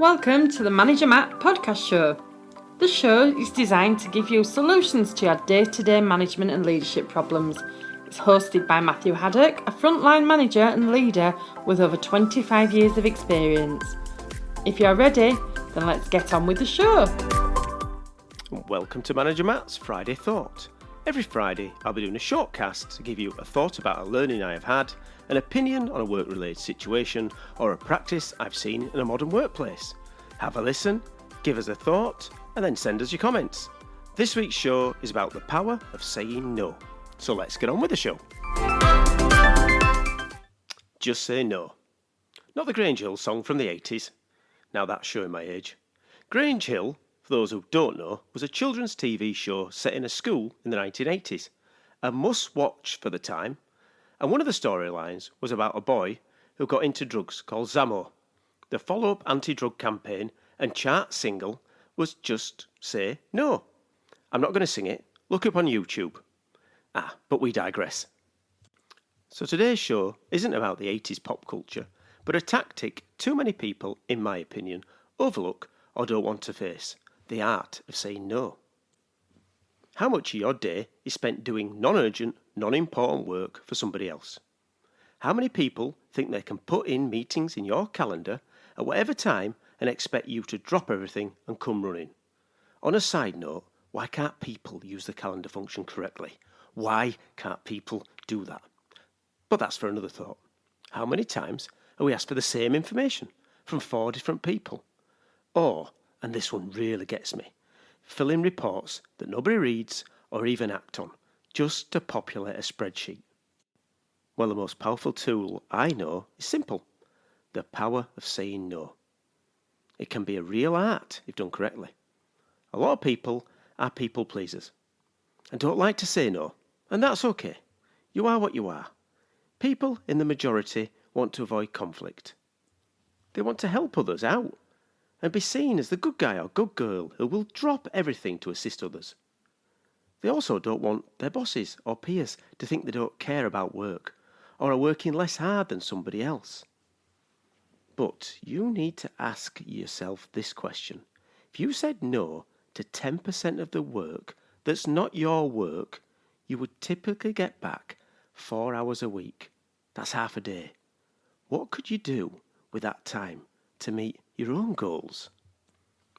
Welcome to the Manager Matt podcast show. The show is designed to give you solutions to your day-to-day management and leadership problems. It's hosted by Matthew Haddock, a frontline manager and leader with over 25 years of experience. If you're ready, then let's get on with the show. Welcome to Manager Matt's Friday Thought. Every Friday, I'll be doing a short cast to give you a thought about a learning I have had, an opinion on a work-related situation, or a practice I've seen in a modern workplace. Have a listen, give us a thought, and then send us your comments. This week's show is about the power of saying no. So let's get on with the show. Just Say No. Not the Grange Hill song from the 80s. Now that's showing my age. Grange Hill, for those who don't know, was a children's TV show set in a school in the 1980s. A must-watch for the time. And one of the storylines was about a boy who got into drugs called Zammo. The follow-up anti-drug campaign and chart single was Just Say No. I'm not going to sing it. Look up on YouTube. But we digress. So today's show isn't about the 80s pop culture, but a tactic too many people, in my opinion, overlook or don't want to face. The art of saying no. How much of your day is spent doing non-urgent, non-important work for somebody else? How many people think they can put in meetings in your calendar at whatever time and expect you to drop everything and come running? On a side note, why can't people use the calendar function correctly? Why can't people do that? But that's for another thought. How many times are we asked for the same information from 4 different people? Or, and this one really gets me, fill in reports that nobody reads or even act on, just to populate a spreadsheet. Well, the most powerful tool I know is simple. The power of saying no. It can be a real art if done correctly. A lot of people are people pleasers and don't like to say no, and that's okay. You are what you are. People in the majority want to avoid conflict. They want to help others out and be seen as the good guy or good girl who will drop everything to assist others. They also don't want their bosses or peers to think they don't care about work or are working less hard than somebody else. But you need to ask yourself this question. If you said no to 10% of the work that's not your work, you would typically get back 4 hours a week. That's half a day. What could you do with that time to meet your own goals?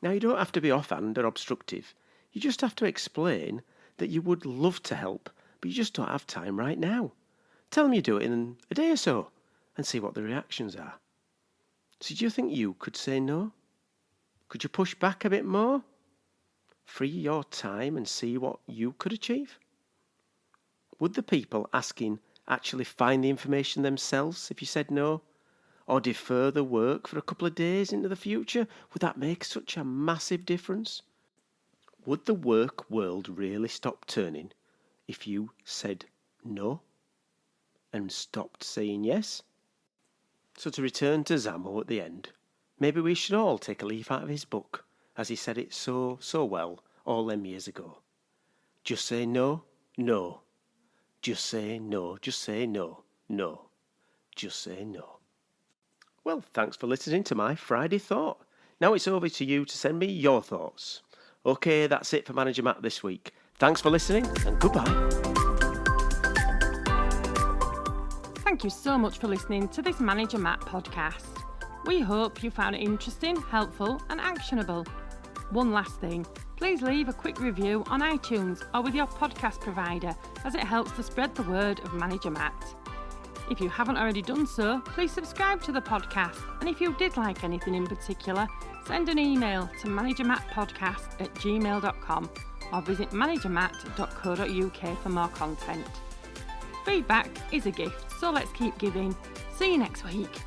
Now, you don't have to be offhand or obstructive. You just have to explain that you would love to help, but you just don't have time right now. Tell them you do it in a day or so and see what the reactions are. So do you think you could say no? Could you push back a bit more? Free your time and see what you could achieve? Would the people asking actually find the information themselves if you said no? Or defer the work for a couple of days into the future? Would that make such a massive difference? Would the work world really stop turning if you said no and stopped saying yes? So to return to Zammo at the end, maybe we should all take a leaf out of his book, as he said it so well all them years ago. Just say no, no. Just say no, just say no, no. Just say no. Well, thanks for listening to my Friday Thought. Now it's over to you to send me your thoughts. Okay, that's it for Manager Matt this week. Thanks for listening and goodbye. Thank you so much for listening to this Manager Matt podcast. We hope you found it interesting, helpful and actionable. One last thing, please leave a quick review on iTunes or with your podcast provider, as it helps to spread the word of Manager Matt. If you haven't already done so, please subscribe to the podcast, and if you did like anything in particular, send an email to managermattpodcast@gmail.com or visit managermatt.co.uk for more content. Feedback is a gift, so let's keep giving. See you next week.